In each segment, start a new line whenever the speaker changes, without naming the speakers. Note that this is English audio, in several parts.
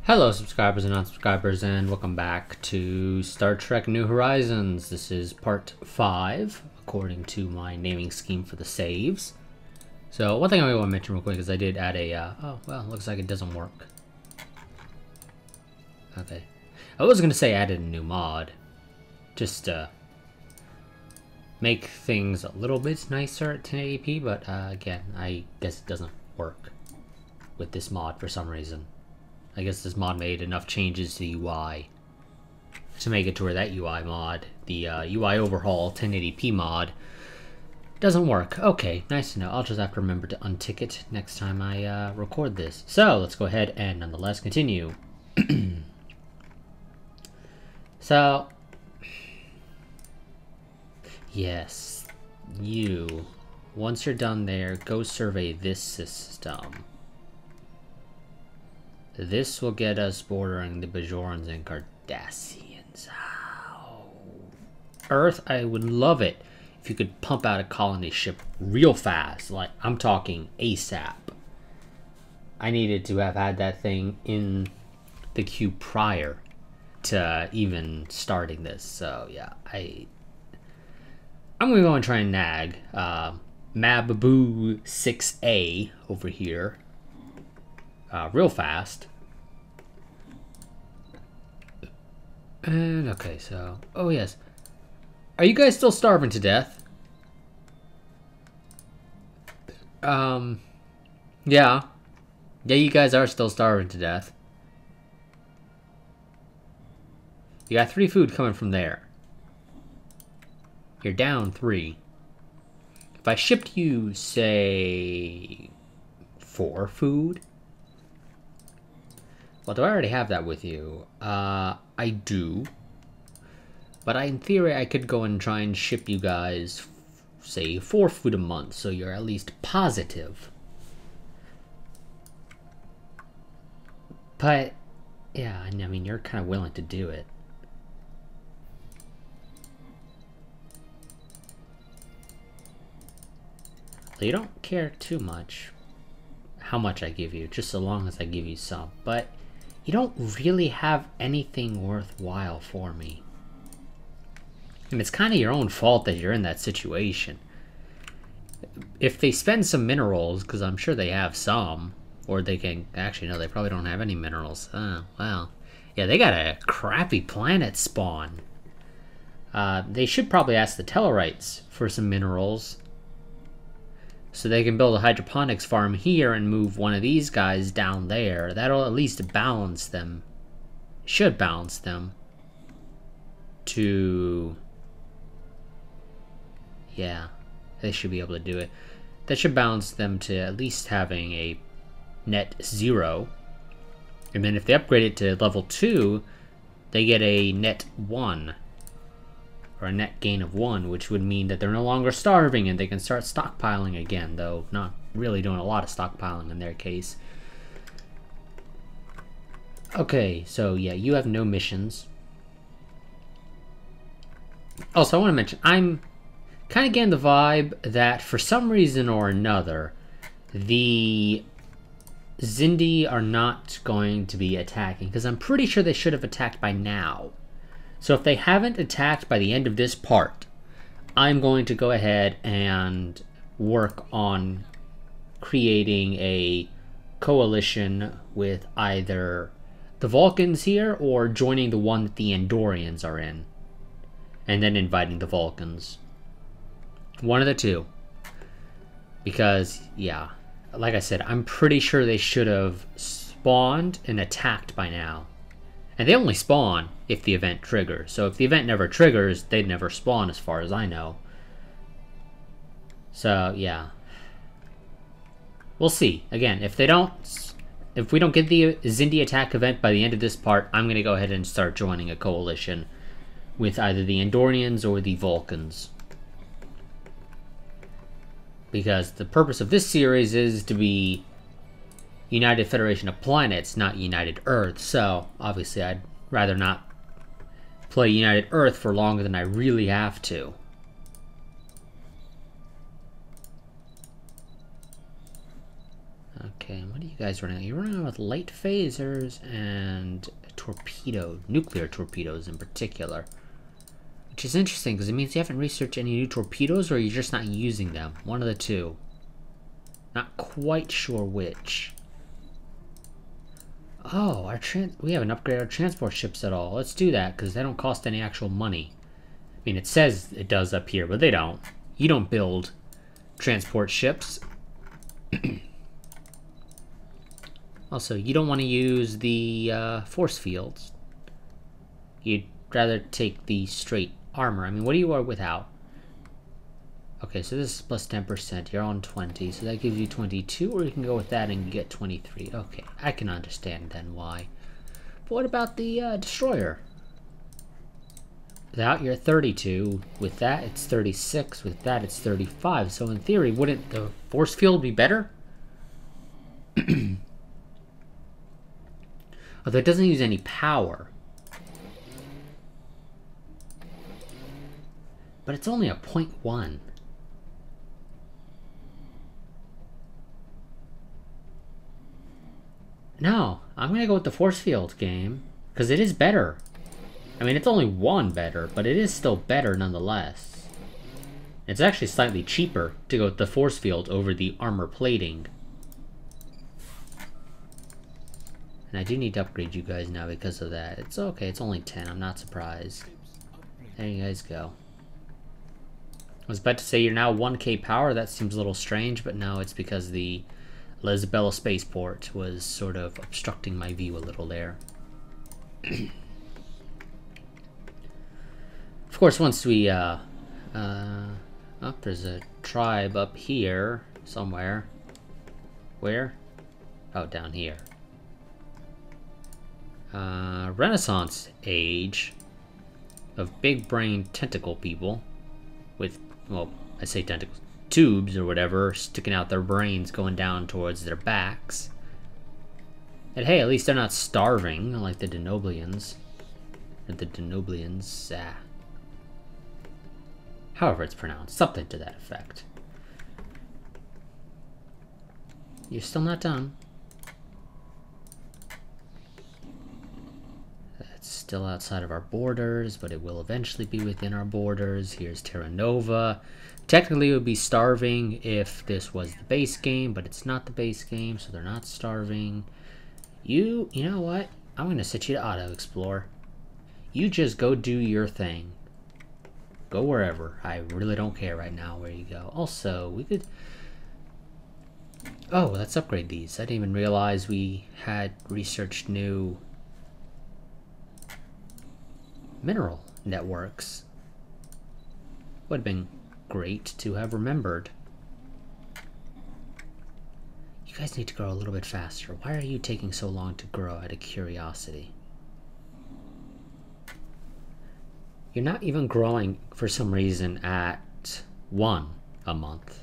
Hello subscribers and non-subscribers, and welcome back to Star Trek New Horizons. This is part 5, according to my naming scheme for the saves. So one thing I want to mention real quick is I did add a, oh well, looks like it doesn't work. Okay. I was going to say I added a new mod, just to make things a little bit nicer at 1080p, but again, I guess it doesn't work with this mod for some reason. I guess this mod made enough changes to the UI to make it to where that UI mod, the UI overhaul 1080p mod, doesn't work. Okay, nice to know. I'll just have to remember to untick it next time I record this. So let's go ahead and nonetheless continue. So, yes, you, once you're done there, go survey this system. This will get us bordering the Bajorans and Cardassians. Ow. Earth, I would love it if you could pump out a colony ship real fast. Like, I'm talking ASAP. I needed to have had that thing in the queue prior to even starting this. So, yeah, I'm going to go and try and nag Mababoo 6A over here. Real fast. And okay, so oh yes, are you guys still starving to death? Yeah, you guys are still starving to death. You got 3 food coming from there. You're down 3. If I shipped you, say, 4 food. Well, do I already have that with you? I do. But in theory, I could go and try and ship you guys, say, 4 food a month, so you're at least positive. But, yeah, I mean, you're kind of willing to do it. So you don't care too much how much I give you, just so long as I give you some. But you don't really have anything worthwhile for me. And it's kind of your own fault that you're in that situation. If they spend some minerals, because I'm sure they have some, or they can... Actually, no, they probably don't have any minerals. Oh, well. Yeah, they got a crappy planet spawn. They should probably ask the Tellarites for some minerals, so they can build a hydroponics farm here and move one of these guys down there. That'll at least balance them. Should balance them. To... Yeah, they should be able to do it. That should balance them to at least having a net 0. And then if they upgrade it to level 2, they get a net 1. Or a net gain of 1, which would mean that they're no longer starving and they can start stockpiling again, though not really doing a lot of stockpiling in their case. Okay, so yeah, you have no missions. Also, I want to mention, I'm kind of getting the vibe that for some reason or another, the Xindi are not going to be attacking, because I'm pretty sure they should have attacked by now. So if they haven't attacked by the end of this part, I'm going to go ahead and work on creating a coalition with either the Vulcans here or joining the one that the Andorians are in. And then inviting the Vulcans. One of the two. Because, yeah, like I said, I'm pretty sure they should have spawned and attacked by now. And they only spawn if the event triggers. So if the event never triggers, they'd never spawn as far as I know. So, yeah. We'll see. Again, if we don't get the Xindi attack event by the end of this part, I'm going to go ahead and start joining a coalition with either the Andorians or the Vulcans. Because the purpose of this series is to be United Federation of Planets, not United Earth, so obviously I'd rather not play United Earth for longer than I really have to. Okay, and what are you guys running on? You're running on with light phasers and nuclear torpedoes in particular. Which is interesting, because it means you haven't researched any new torpedoes, or you're just not using them. One of the two. Not quite sure which. Oh, we haven't upgraded our transport ships at all. Let's do that, because they don't cost any actual money. I mean, it says it does up here, but they don't. You don't build transport ships. Also, you don't want to use the force fields. You'd rather take the straight armor. I mean, what do you are without? Okay, so this is plus 10%. You're on 20, so that gives you 22, or you can go with that and get 23. Okay, I can understand then why. But what about the destroyer? Without, you're at 32. With that, it's 36. With that, it's 35. So in theory, wouldn't the force field be better? Although it doesn't use any power. But it's only a 0.1. No, I'm gonna go with the force field game, because it is better. I mean, it's only one better, but it is still better nonetheless. It's actually slightly cheaper to go with the force field over the armor plating. And I do need to upgrade you guys now because of that. It's okay, it's only 10, I'm not surprised. There you guys go. I was about to say you're now 1k power, that seems a little strange, but no, it's because the Lisabella spaceport was sort of obstructing my view a little there. Of course, once we, oh, there's a tribe up here somewhere. Where? Oh, down here. Renaissance age of big brain tentacle people with, well, I say tentacles, tubes or whatever sticking out their brains going down towards their backs. And hey, at least they're not starving like the Denoblians. Or the Denoblians, however it's pronounced, something to that effect. You're still not done. That's still outside of our borders, but it will eventually be within our borders. Here's Terra Nova. Technically, it would be starving if this was the base game, but it's not the base game, so they're not starving. You know what? I'm going to set you to auto-explore. You just go do your thing. Go wherever. I really don't care right now where you go. Also, we could... Oh, let's upgrade these. I didn't even realize we had researched new mineral networks. Would have been great to have remembered. You guys need to grow a little bit faster. Why are you taking so long to grow out of curiosity? You're not even growing for some reason at 1 a month.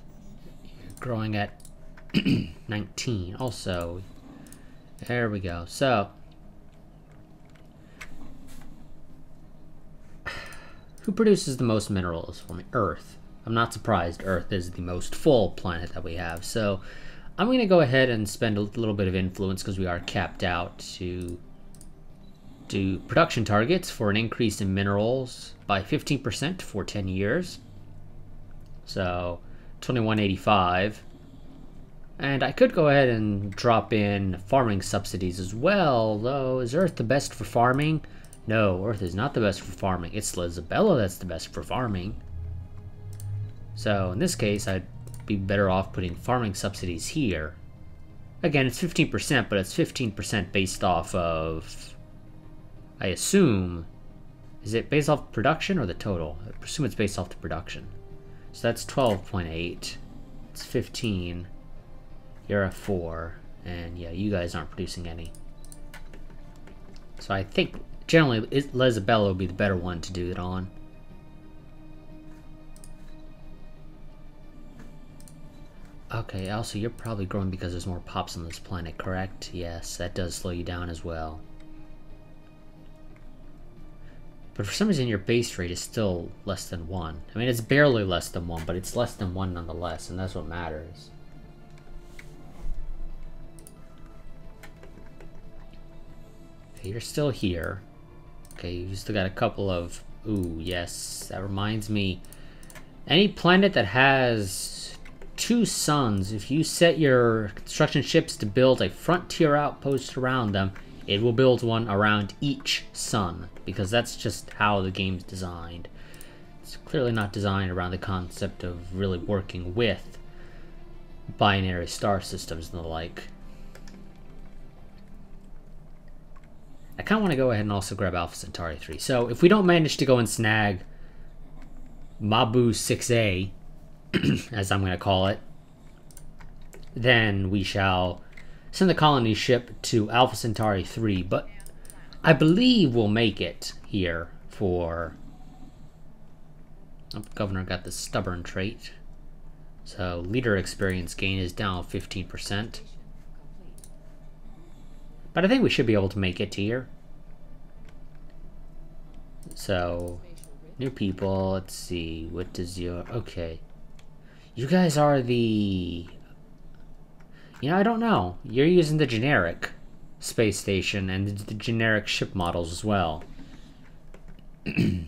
You're growing at 19. Also, there we go. So, who produces the most minerals for me? Earth. I'm not surprised. Earth is the most full planet that we have. So, I'm going to go ahead and spend a little bit of influence because we are capped out to do production targets for an increase in minerals by 15% for 10 years. So 2185. And I could go ahead and drop in farming subsidies as well, though. Is Earth the best for farming? No, Earth is not the best for farming. It's Lisabella that's the best for farming. So in this case, I'd be better off putting farming subsidies here. Again, it's 15%, but it's 15% based off of, I assume, is it based off production or the total? I presume it's based off the production. So that's 12.8. It's 15. You're at 4. And yeah, you guys aren't producing any. So I think generally Lisabella would be the better one to do it on. Okay, also you're probably growing because there's more pops on this planet, correct? Yes, that does slow you down as well. But for some reason your base rate is still less than 1. I mean, it's barely less than 1, but it's less than 1 nonetheless, and that's what matters. Okay, you're still here. Okay, you still got a couple of... Ooh, yes. That reminds me. Any planet that has 2 suns, if you set your construction ships to build a frontier outpost around them, it will build one around each sun. Because that's just how the game's designed. It's clearly not designed around the concept of really working with binary star systems and the like. I kind of want to go ahead and also grab Alpha Centauri 3. So if we don't manage to go and snag Mabu 6A, as I'm going to call it, then we shall send the colony ship to Alpha Centauri 3. But I believe we'll make it here for... Oh, Governor got the stubborn trait. So leader experience gain is down 15%. But I think we should be able to make it here. So, new people, let's see, what does your... Okay. You guys are the... You know, I don't know. You're using the generic space station and the generic ship models as well. I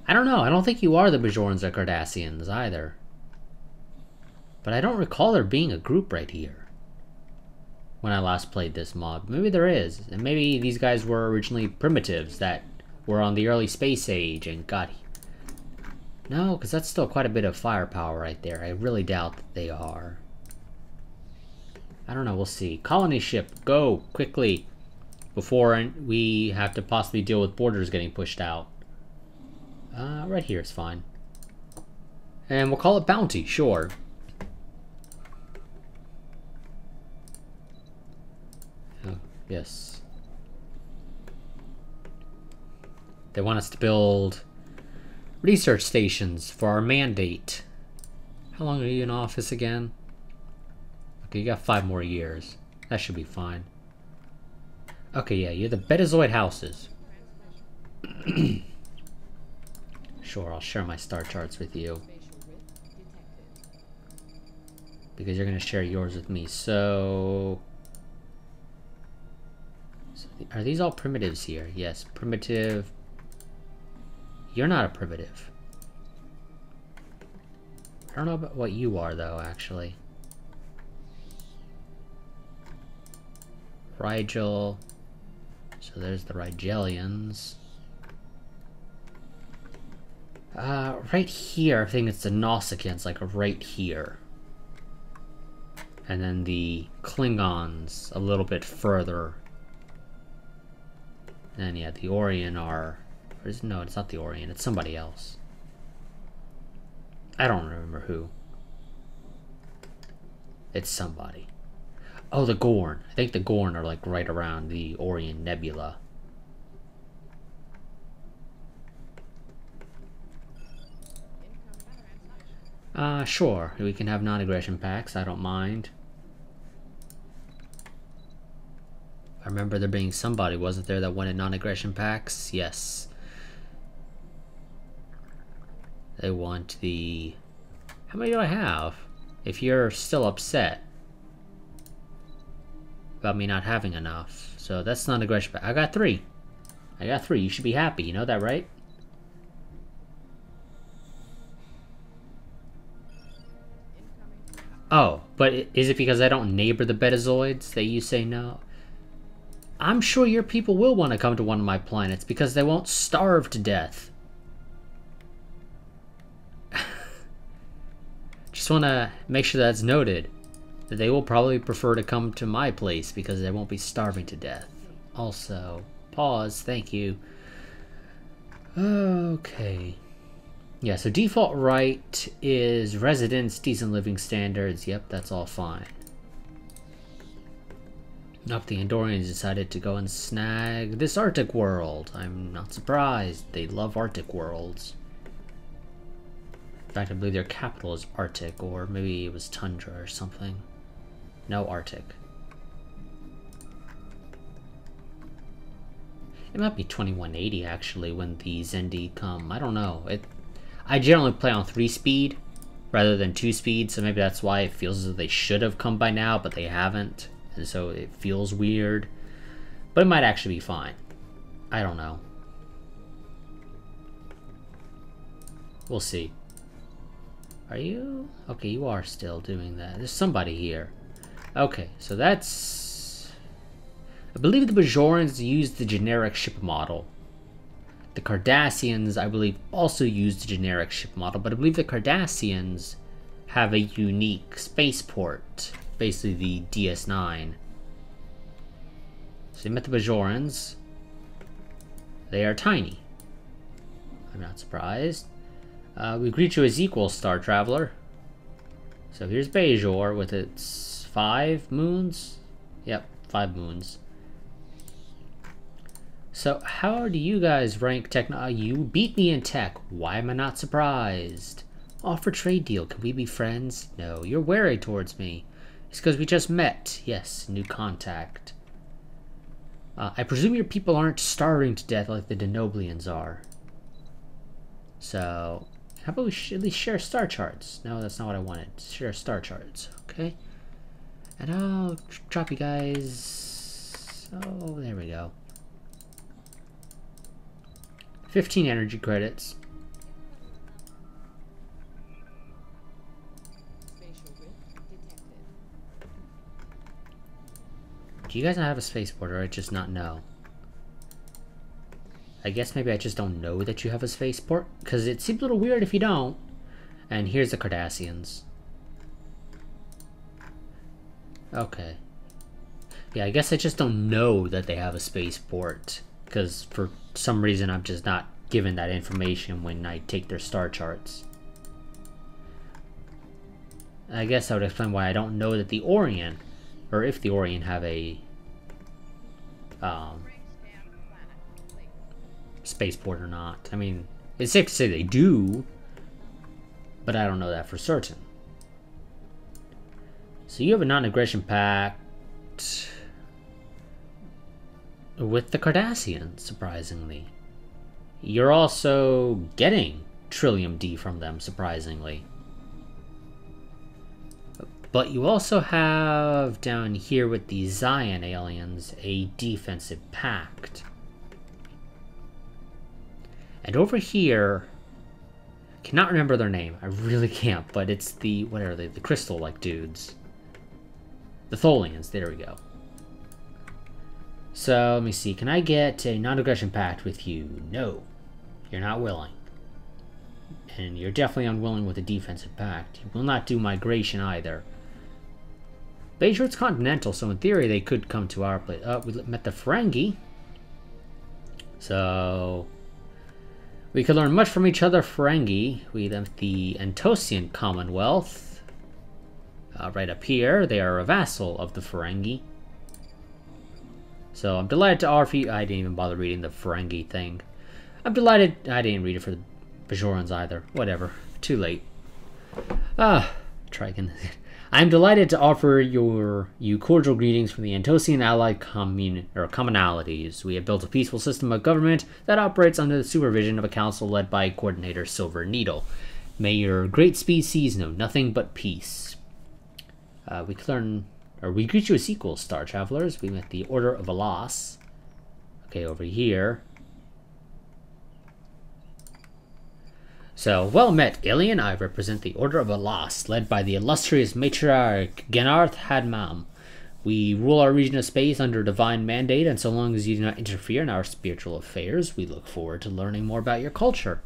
don't know. I don't think you are the Bajorans or Cardassians either. But I don't recall there being a group right here when I last played this mod. Maybe there is. And maybe these guys were originally primitives that were on the early space age and got... No, because that's still quite a bit of firepower right there. I really doubt that they are. I don't know, we'll see. Colony ship, go! Quickly! Before we have to possibly deal with borders getting pushed out. Right here is fine. And we'll call it Bounty, sure. Yes. They want us to build research stations for our mandate. How long are you in office again? Okay, you got 5 more years. That should be fine. Okay, yeah, you're the Betazoid houses. Sure, I'll share my star charts with you. Because you're going to share yours with me, so are these all primitives here? Yes, primitive. You're not a primitive. I don't know about what you are, though, actually. Rigel. So there's the Rigelians. Right here, I think it's the Nausicaans, like right here. And then the Klingons a little bit further. And yeah, the Orion are... No, it's not the Orion, it's somebody else. I don't remember who. It's somebody. Oh, the Gorn. I think the Gorn are like right around the Orion Nebula. Sure. We can have non-aggression pacts. I don't mind. I remember there being somebody, wasn't there, that wanted non-aggression pacts? Yes. They want the... How many do I have? If you're still upset about me not having enough. So that's non-aggression pact. I got 3. I got 3. You should be happy. You know that, right? Oh, but is it because I don't neighbor the Betazoids that you say no? I'm sure your people will want to come to one of my planets because they won't starve to death. Just want to make sure that's noted. That they will probably prefer to come to my place because they won't be starving to death. Also, pause, thank you. Okay. Yeah, so default right is residence, decent living standards. Yep, that's all fine. Nope, the Andorians decided to go and snag this Arctic world. I'm not surprised. They love Arctic worlds. In fact, I believe their capital is Arctic, or maybe it was Tundra or something. No, Arctic. It might be 2180 actually when the Zendi come. I don't know. I generally play on 3-speed rather than 2-speed, so maybe that's why it feels as though they should have come by now, but they haven't. And so it feels weird. But it might actually be fine. I don't know. We'll see. Are you? Okay, you are still doing that. There's somebody here. Okay, so that's... I believe the Bajorans used the generic ship model. The Cardassians, I believe, also used the generic ship model, but I believe the Cardassians have a unique spaceport. Basically the DS9. So you met the Bajorans. They are tiny. I'm not surprised. We greet you as equals, Star Traveler. So here's Bajor with its 5 moons. Yep, 5 moons. So how do you guys rank you beat me in tech. Why am I not surprised? Offer trade deal. Can we be friends? No, you're wary towards me. It's because we just met. Yes, new contact. I presume your people aren't starving to death like the Denoblians are. So, how about we at least share star charts? No, that's not what I wanted. Share star charts, okay? And I'll drop you guys... Oh, there we go. 15 energy credits. Do you guys not have a spaceport, or I just not know? I guess maybe I just don't know that you have a spaceport, because it seems a little weird if you don't. And here's the Cardassians. Okay. Yeah, I guess I just don't know that they have a spaceport, because for some reason I'm just not given that information when I take their star charts. I guess I would explain why I don't know that the Orient, or if the Orient have a spaceport or not. I mean, it's safe to say they do, but I don't know that for certain. So you have a non-aggression pact with the Cardassians, surprisingly. You're also getting Trillium D from them, surprisingly. But you also have, down here with the Zion aliens, a defensive pact. And over here, cannot remember their name, I really can't, but it's the, what are they, the crystal-like dudes. The Tholians, there we go. So, let me see, can I get a non-aggression pact with you? No, you're not willing. And you're definitely unwilling with a defensive pact. You will not do migration either. Bajor's continental, so in theory they could come to our place. We met the Ferengi. So, we could learn much from each other, Ferengi. We left the Antosian Commonwealth. Right up here, they are a vassal of the Ferengi. So I'm delighted to offer you... I didn't even bother reading the Ferengi thing. I'm delighted... I didn't read it for the Bajorans either. Whatever. Too late. Try again. I'm delighted to offer you cordial greetings from the Antosian Allied Commonalities. We have built a peaceful system of government that operates under the supervision of a council led by Coordinator Silver Needle. May your great species know nothing but peace. We greet you as equals, Star Travelers. We met the Order of Alas. Okay, over here. So, well met, alien. I represent the Order of Alas, led by the illustrious matriarch Genarth Hadmam. We rule our region of space under divine mandate, and so long as you do not interfere in our spiritual affairs, we look forward to learning more about your culture.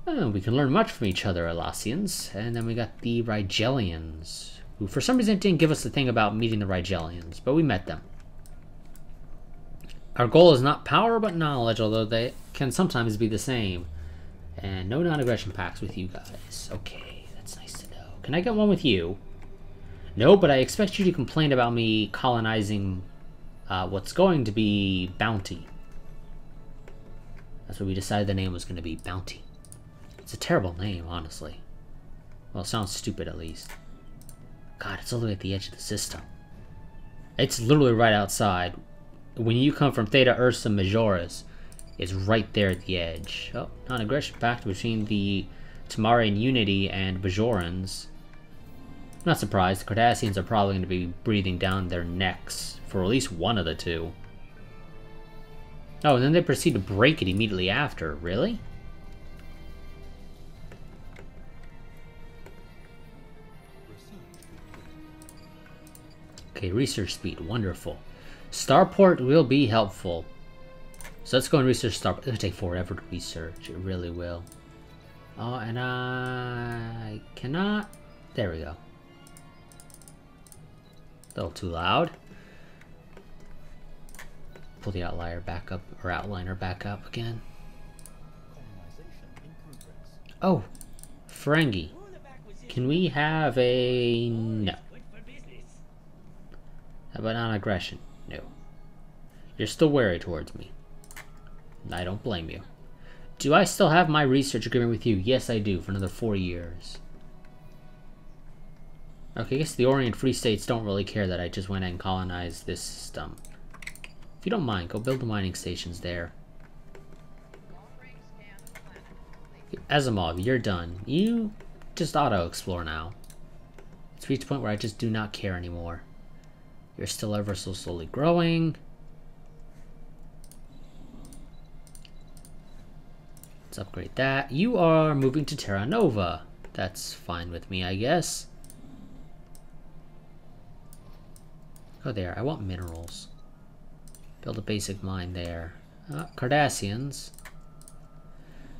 We can learn much from each other, Alasians. And then we got the Rigelians, who for some reason didn't give us the thing about meeting the Rigelians, but we met them. Our goal is not power, but knowledge, although they can sometimes be the same. And no non-aggression pacts with you guys. Okay, that's nice to know. Can I get one with you? No, but I expect you to complain about me colonizing what's going to be Bounty. That's what we decided the name was going to be, Bounty. It's a terrible name, honestly. Well, it sounds stupid at least. God, it's all the way at the edge of the system. It's literally right outside. When you come from Theta Ursa Majoris, it's right there at the edge. Oh, non-aggression pact between the Tamarian Unity and Bajorans. Not surprised, the Cardassians are probably going to be breathing down their necks for at least one of the two. Oh, and then they proceed to break it immediately after. Really? Okay, research speed. Wonderful. Starport will be helpful. So let's go and research Starport. It'll take forever to research. It really will. Oh, and I cannot... There we go. A little too loud. Pull the outlier back up, or outliner back up again. Oh, Ferengi. Can we have a... No. How about non-aggression? No. You're still wary towards me. I don't blame you. Do I still have my research agreement with you? Yes, I do, for another 4 years. Okay, I guess the Orient Free States don't really care that I just went and colonized this system. If you don't mind, go build the mining stations there. Asimov, you're done. You just auto-explore now. It's reached a point where I just do not care anymore. You're still ever so slowly growing. Let's upgrade that. You are moving to Terra Nova. That's fine with me, I guess. Go there. I want minerals. Build a basic mine there. Cardassians.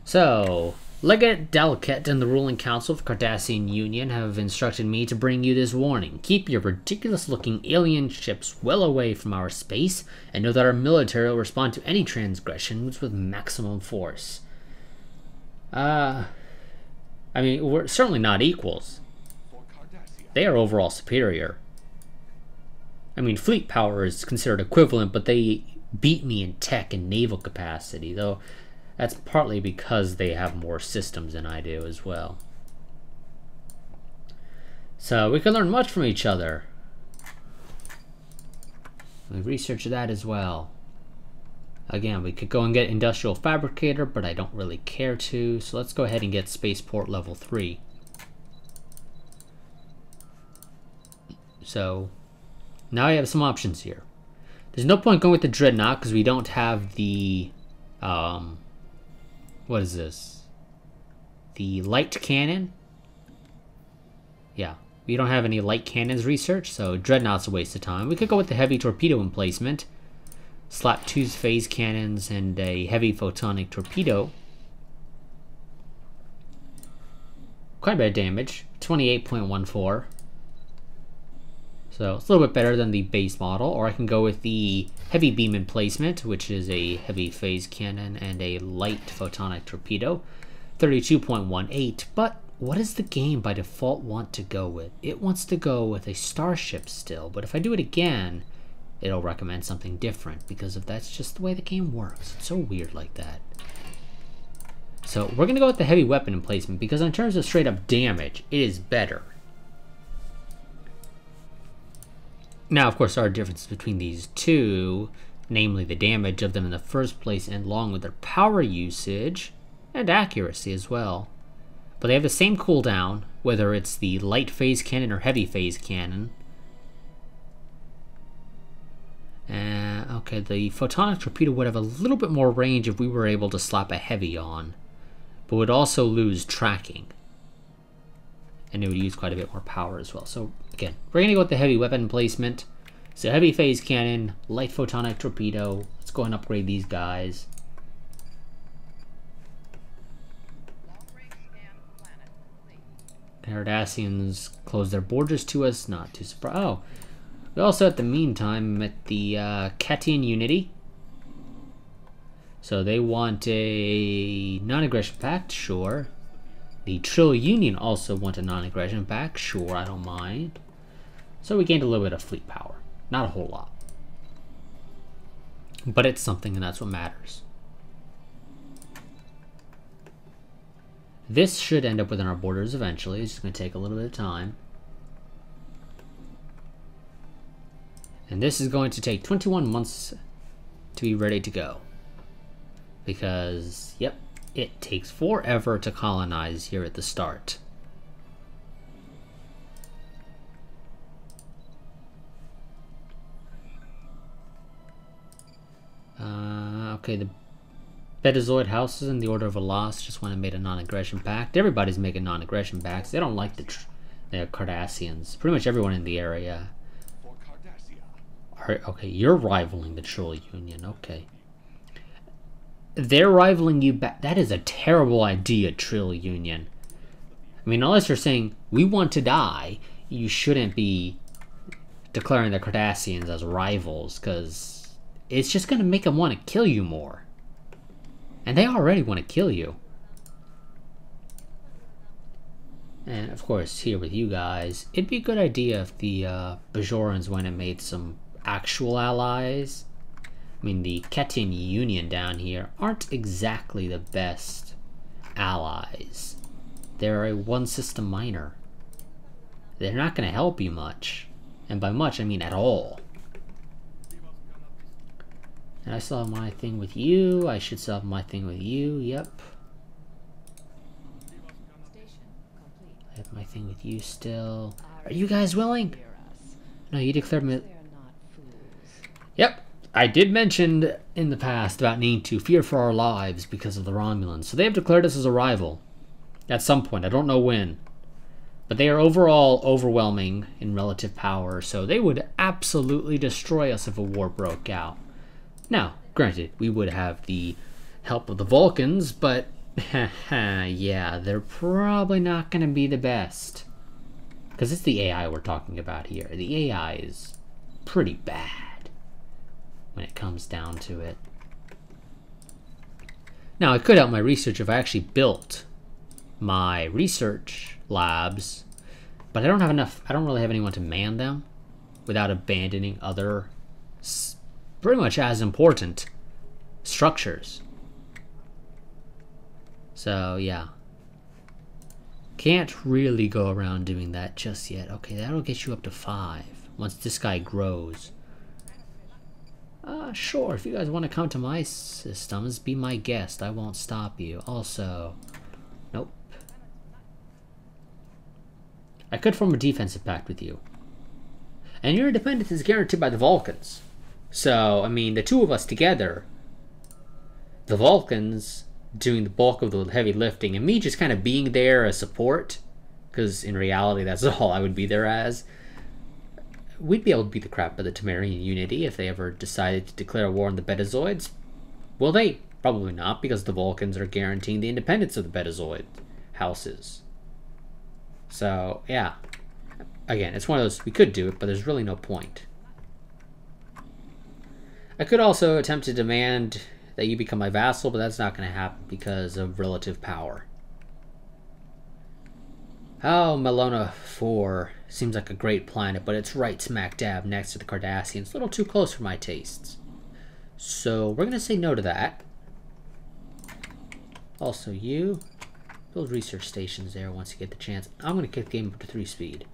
So, Legate Delket and the ruling council of the Cardassian Union have instructed me to bring you this warning. Keep your ridiculous-looking alien ships well away from our space, and know that our military will respond to any transgressions with maximum force. I mean, we're certainly not equals. They are overall superior. I mean, fleet power is considered equivalent, but they beat me in tech and naval capacity, though that's partly because they have more systems than I do as well. So we can learn much from each other. We research that as well. Again, we could go and get Industrial Fabricator, but I don't really care to, so let's go ahead and get Spaceport level 3. So, now I have some options here. There's no point going with the Dreadnought, because we don't have the, what is this? The light cannon? Yeah, we don't have any light cannons research, so Dreadnought's a waste of time. We could go with the heavy torpedo emplacement. Slap 2 phase cannons and a heavy photonic torpedo. Quite a bit of damage, 28.14. So it's a little bit better than the base model, or I can go with the heavy beam emplacement, which is a heavy phase cannon and a light photonic torpedo, 32.18. But what does the game by default want to go with? It wants to go with a starship still, but if I do it again, it'll recommend something different, because if that's just the way the game works. It's so weird like that. So we're gonna go with the heavy weapon emplacement, because in terms of straight up damage, it is better. Now, of course, there are differences between these two, namely the damage of them in the first place, and along with their power usage and accuracy as well. But they have the same cooldown, whether it's the light phase cannon or heavy phase cannon. Okay, the photonic torpedo would have a little bit more range if we were able to slap a heavy on, but would also lose tracking. And it would use quite a bit more power as well. So again, we're going to go with the heavy weapon placement. So heavy phase cannon, light photonic torpedo. Let's go and upgrade these guys. Cardassians close their borders to us, not too surprised. Oh, we also at the meantime met the Catian Unity. So they want a non-aggression pact, sure. The Trill Union also want a non-aggression pact, sure, I don't mind. So we gained a little bit of fleet power. Not a whole lot. But it's something, and that's what matters. This should end up within our borders eventually. It's just going to take a little bit of time. And this is going to take 21 months to be ready to go. Because, yep, it takes forever to colonize here at the start. Okay, the Betazoid houses in the Order of Elas just went and made a non-aggression pact. Everybody's making non-aggression pacts. They don't like the Cardassians. Pretty much everyone in the area. Okay, you're rivaling the Troll Union. Okay. They're rivaling you back. That is a terrible idea, Trill Union. I mean, unless you're saying, we want to die, you shouldn't be declaring the Cardassians as rivals, because it's just going to make them want to kill you more. And they already want to kill you. And, of course, here with you guys, it'd be a good idea if the Bajorans went and made some actual allies. I mean, the Ketin Union down here aren't exactly the best allies. They're a one-system minor. They're not going to help you much. And by much, I mean at all. And I still have my thing with you. I should still have my thing with you. Yep. I have my thing with you still. Are you guys willing? No, you declared me... Yep. I did mention in the past about needing to fear for our lives because of the Romulans. So they have declared us as a rival. At some point. I don't know when. But they are overall overwhelming in relative power. So they would absolutely destroy us if a war broke out. Now, granted, we would have the help of the Vulcans. But, yeah, they're probably not going to be the best. Because it's the AI we're talking about here. The AI is pretty bad when it comes down to it. Now, it could help my research if I actually built my research labs, but I don't have enough. I don't really have anyone to man them without abandoning other pretty much as important structures. So, yeah. Can't really go around doing that just yet. Okay, that'll get you up to 5 once this guy grows. Sure, if you guys want to come to my systems, be my guest. I won't stop you. Also, nope. I could form a defensive pact with you. And your independence is guaranteed by the Vulcans. So, I mean, the two of us together, the Vulcans doing the bulk of the heavy lifting, and me just kind of being there as support, because in reality that's all I would be there as, we'd be able to beat the crap out of the Temerian Unity if they ever decided to declare war on the Betazoids. Will they? Probably not, because the Vulcans are guaranteeing the independence of the Betazoid houses. So, yeah. Again, it's one of those, we could do it, but there's really no point. I could also attempt to demand that you become my vassal, but that's not going to happen because of relative power. Oh, Melona 4 seems like a great planet, but it's right smack dab next to the Cardassians. A little too close for my tastes. So we're going to say no to that. Also, you build research stations there once you get the chance. I'm going to kick the game up to 3 speed.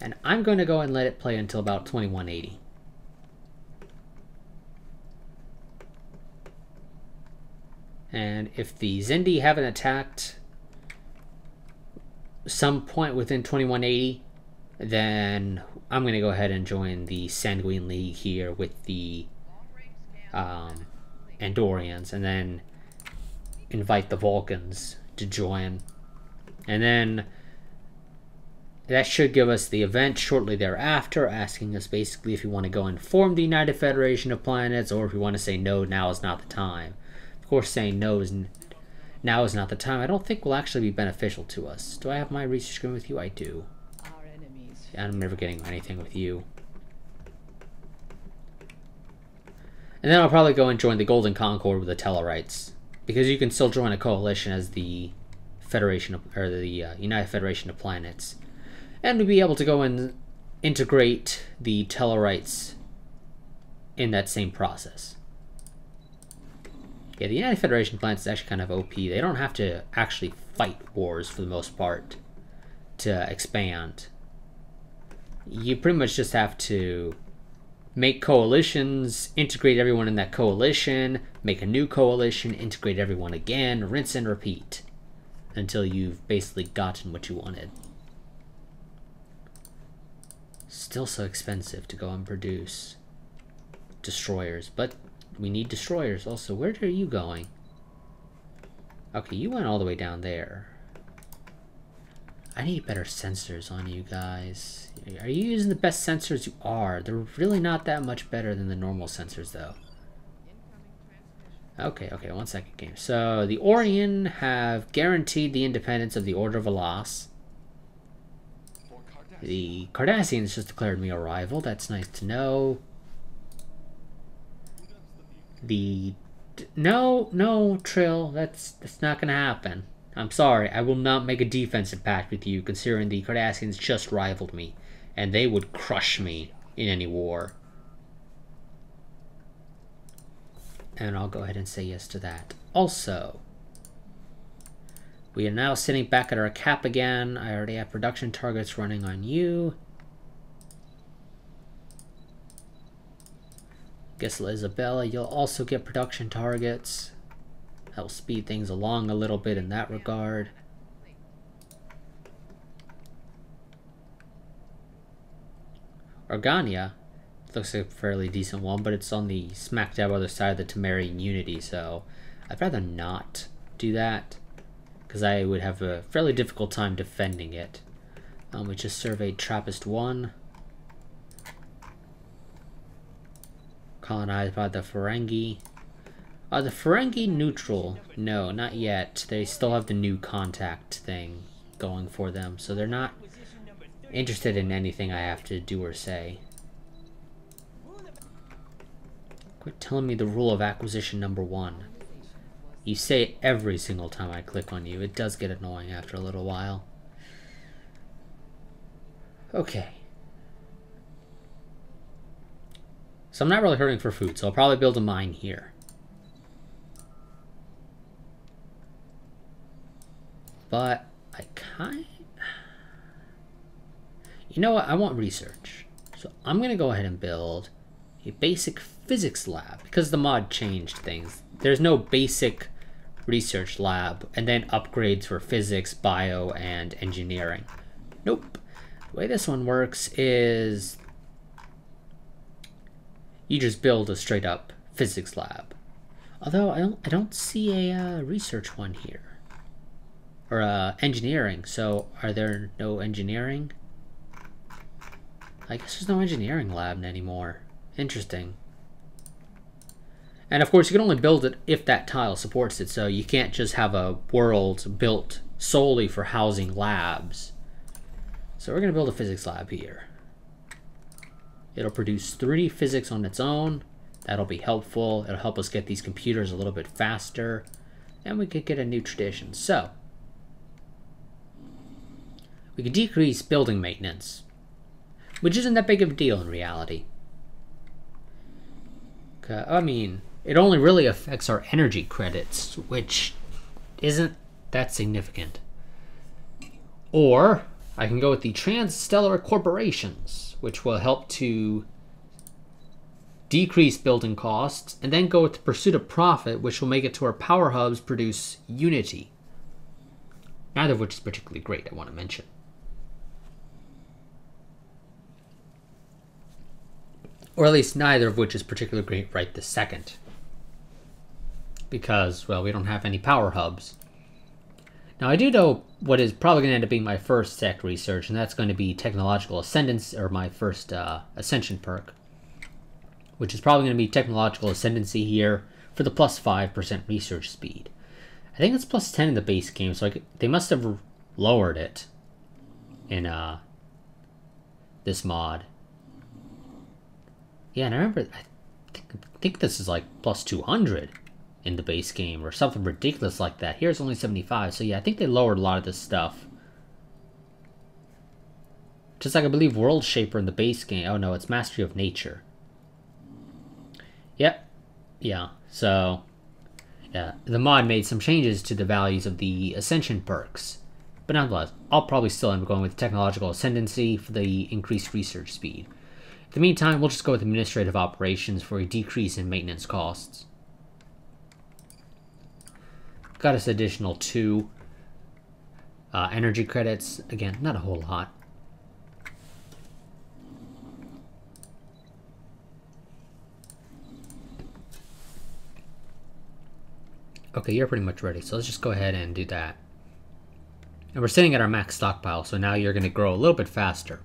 And I'm going to go and let it play until about 2180. And if the Zindi haven't attacked some point within 2180, then I'm going to go ahead and join the Sanguine League here with the Andorians, and then invite the Vulcans to join. And then that should give us the event shortly thereafter, asking us basically if we want to go and form the United Federation of Planets, or if we want to say no, now is not the time. Of course, saying no is now is not the time. I don't think will actually be beneficial to us. Do I have my research going with you? I do. I'm never getting anything with you. And then I'll probably go and join the Golden Concord with the Tellarites, because you can still join a coalition as the Federation of, or the United Federation of Planets, and we'll be able to go and integrate the Tellarites in that same process. Yeah, the United Federation of Planets is actually kind of OP. They don't have to actually fight wars for the most part to expand. You pretty much just have to make coalitions, integrate everyone in that coalition, make a new coalition, integrate everyone again, rinse and repeat until you've basically gotten what you wanted. Still so expensive to go and produce. destroyers, but we need destroyers also. Where are you going? Okay, you went all the way down there. I need better sensors on you guys. Are you using the best sensors? You are. They're really not that much better than the normal sensors, though. Okay, 1 second, game. So, the Orion have guaranteed the independence of the Order of Alas. The Cardassians just declared me a rival. That's nice to know. No, Trill. That's not gonna happen. I'm sorry. I will not make a defensive pact with you, considering the Cardassians just rivaled me, and they would crush me in any war. And I'll go ahead and say yes to that. Also, we are now sitting back at our cap again. I already have production targets running on you. Guess Isabella, you'll also get production targets. That'll speed things along a little bit in that regard. Organia looks like a fairly decent one, but it's on the smack dab other side of the Temerian Unity, so I'd rather not do that, because I would have a fairly difficult time defending it. We just surveyed Trappist 1. Colonized by the Ferengi. Are the Ferengi neutral? No, not yet. They still have the new contact thing going for them, so they're not interested in anything I have to do or say. Quit telling me the rule of acquisition number 1. You say it every single time I click on you. It does get annoying after a little while. Okay. So I'm not really hurting for food, so I'll probably build a mine here. But you know what? I want research. So I'm going to go ahead and build a basic physics lab, because the mod changed things. There's no basic research lab and then upgrades for physics, bio, and engineering. Nope. The way this one works is you just build a straight up physics lab. Although I don't see a research one here. Or engineering. So are there no engineering? I guess there's no engineering lab anymore. Interesting. And of course you can only build it if that tile supports it, so you can't just have a world built solely for housing labs. So we're going to build a physics lab here. It'll produce 3D physics on its own. That'll be helpful. It'll help us get these computers a little bit faster. And we could get a new tradition. So, we could decrease building maintenance, which isn't that big of a deal in reality. I mean, it only really affects our energy credits, which isn't that significant. Or I can go with the transstellar corporations, which will help to decrease building costs, and then go with the pursuit of profit, which will make it to our power hubs produce unity. Neither of which is particularly great, I want to mention. Or at least neither of which is particularly great right this second. Because, well, we don't have any power hubs. Now, I do know what is probably going to end up being my first sec research, and that's going to be technological ascendancy, or my first ascension perk. Which is probably going to be technological ascendancy here for the plus 5% research speed. I think it's plus 10 in the base game, so they must have lowered it in this mod. Yeah, and I remember, I think this is like plus 200 in the base game, or something ridiculous like that. Here's only 75, so yeah, I think they lowered a lot of this stuff. Just like I believe World Shaper in the base game. Oh no, it's Mastery of Nature. Yep. Yeah, so yeah, the mod made some changes to the values of the Ascension perks. But nonetheless, I'll probably still end up going with Technological Ascendancy for the increased research speed. In the meantime, we'll just go with Administrative Operations for a decrease in maintenance costs. Got us additional 2 energy credits. Again, not a whole lot. Okay, you're pretty much ready, so let's just go ahead and do that. And we're sitting at our max stockpile, so now you're going to grow a little bit faster.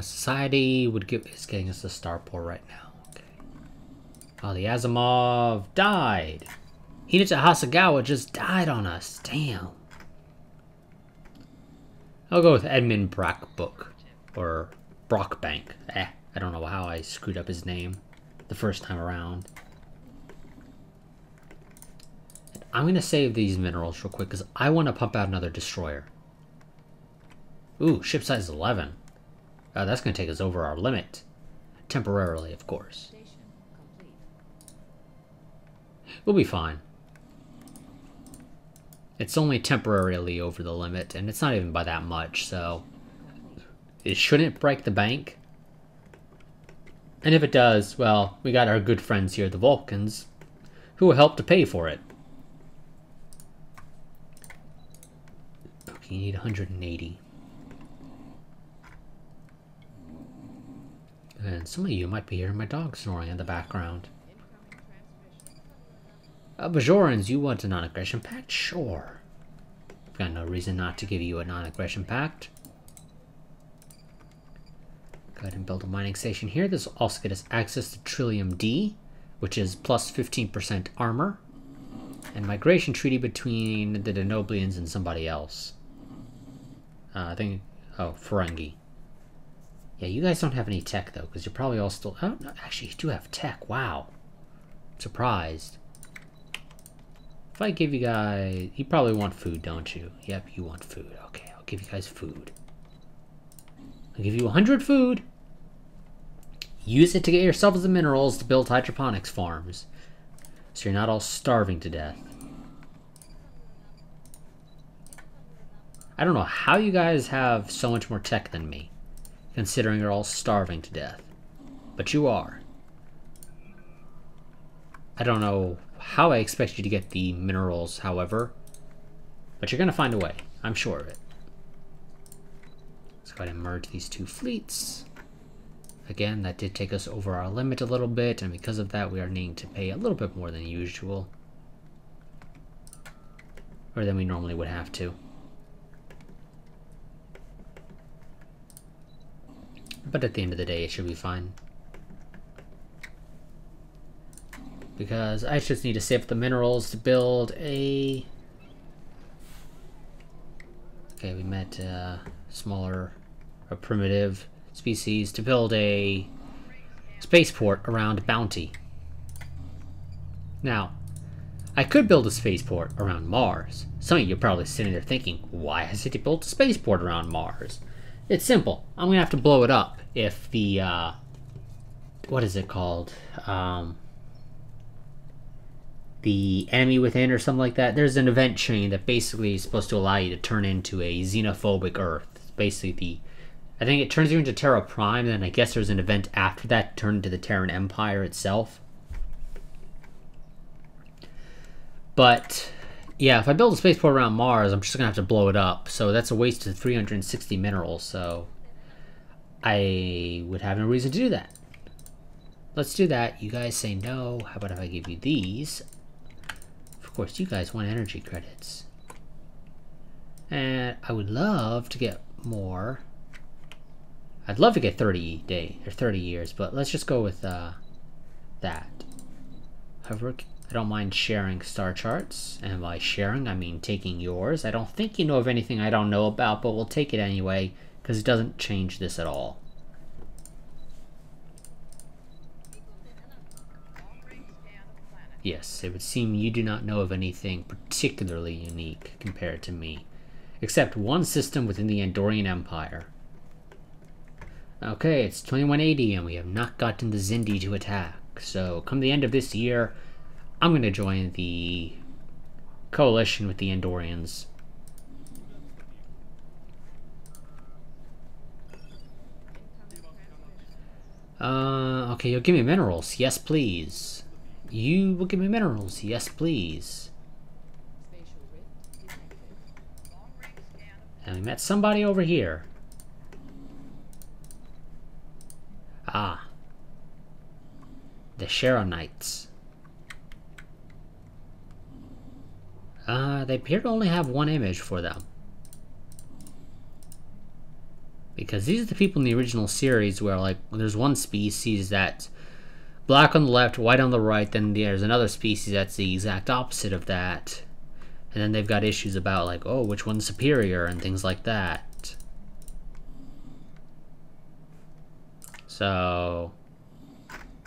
Society is getting us the starport right now. Okay. Oh, the Asimov died. Hinata Hasagawa just died on us. Damn. I'll go with Edmund Brockbook. Or Brockbank. I don't know how I screwed up his name the first time around. I'm going to save these minerals real quick because I want to pump out another destroyer. Ooh, ship size 11. That's going to take us over our limit. Temporarily, of course. We'll be fine. It's only temporarily over the limit, and it's not even by that much, so... It shouldn't break the bank. And if it does, well, we got our good friends here, the Vulcans, who will help to pay for it. Okay, you need 180. And some of you might be hearing my dog snoring in the background. Bajorans, you want a non-aggression pact? Sure. I've got no reason not to give you a non-aggression pact. Go ahead and build a mining station here. This will also get us access to Trillium D, which is plus 15% armor. And migration treaty between the Denoblians and somebody else. I think... Oh, Ferengi. Yeah, you guys don't have any tech, though, because you're probably all still... Oh, no, actually, you do have tech. Wow. Surprised. If I give you guys... You probably want food, don't you? Yep, you want food. Okay, I'll give you guys food. I'll give you 100 food. Use it to get yourselves the minerals to build hydroponics farms. So you're not all starving to death. I don't know how you guys have so much more tech than me, considering you're all starving to death. But you are. I don't know how I expect you to get the minerals, however. But you're going to find a way. I'm sure of it. Let's go ahead and merge these two fleets. Again, that did take us over our limit a little bit, and because of that, we are needing to pay a little bit more than usual. Or than we normally would have to. But at the end of the day, it should be fine. Because I just need to save the minerals to build a... Okay, we met a smaller, or primitive species to build a spaceport around Bounty. Now, I could build a spaceport around Mars. Some of you are probably sitting there thinking, why has it built a spaceport around Mars? It's simple. I'm going to have to blow it up if the, what is it called? The Enemy Within or something like that. There's an event chain that basically is supposed to allow you to turn into a xenophobic Earth. It's basically I think it turns you into Terra Prime, and then I guess there's an event after that to turn into the Terran Empire itself. But yeah, if I build a spaceport around Mars, I'm just gonna have to blow it up. So that's a waste of 360 minerals, so I would have no reason to do that. Let's do that. You guys say no. How about if I give you these? Of course, you guys want energy credits. And I would love to get more. I'd love to get 30 years, but let's just go with that. However, I don't mind sharing star charts, and by sharing, I mean taking yours. I don't think you know of anything I don't know about, but we'll take it anyway, because it doesn't change this at all. Yes, it would seem you do not know of anything particularly unique compared to me, except one system within the Andorian Empire. Okay, it's 2180 and we have not gotten the Zindi to attack, so come the end of this year, I'm going to join the coalition with the Andorians. Okay, you'll give me minerals. Yes, please. You will give me minerals. Yes, please. And we met somebody over here. Ah. The Sharonites. They appear to only have one image for them. Because these are the people in the original series where, like, there's one species that's black on the left, white on the right, then there's another species that's the exact opposite of that. And then they've got issues about, like, oh, which one's superior and things like that. So,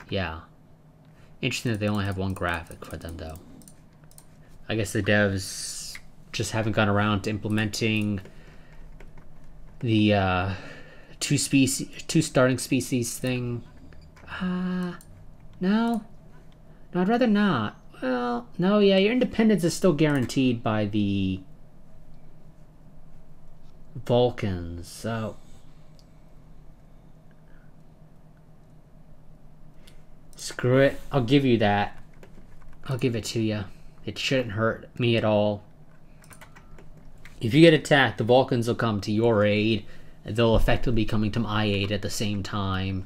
yeah. Interesting that they only have one graphic for them, though. I guess the devs just haven't gone around to implementing the two starting species thing. No. No, I'd rather not. Well, no, yeah, your independence is still guaranteed by the Vulcans, so... Screw it. I'll give you that. I'll give it to you. It shouldn't hurt me at all. If you get attacked, the Vulcans will come to your aid. They'll effectively be coming to my aid at the same time.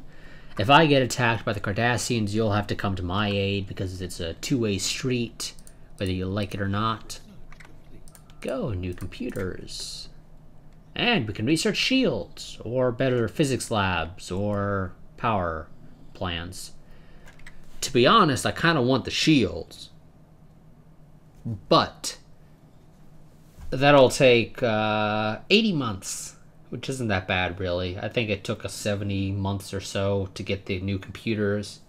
If I get attacked by the Cardassians, you'll have to come to my aid because it's a two-way street, whether you like it or not. Go, new computers. And we can research shields, or better physics labs, or power plants. To be honest, I kind of want the shields. But that'll take 80 months, which isn't that bad, really. I think it took us 70 months or so to get the new computers.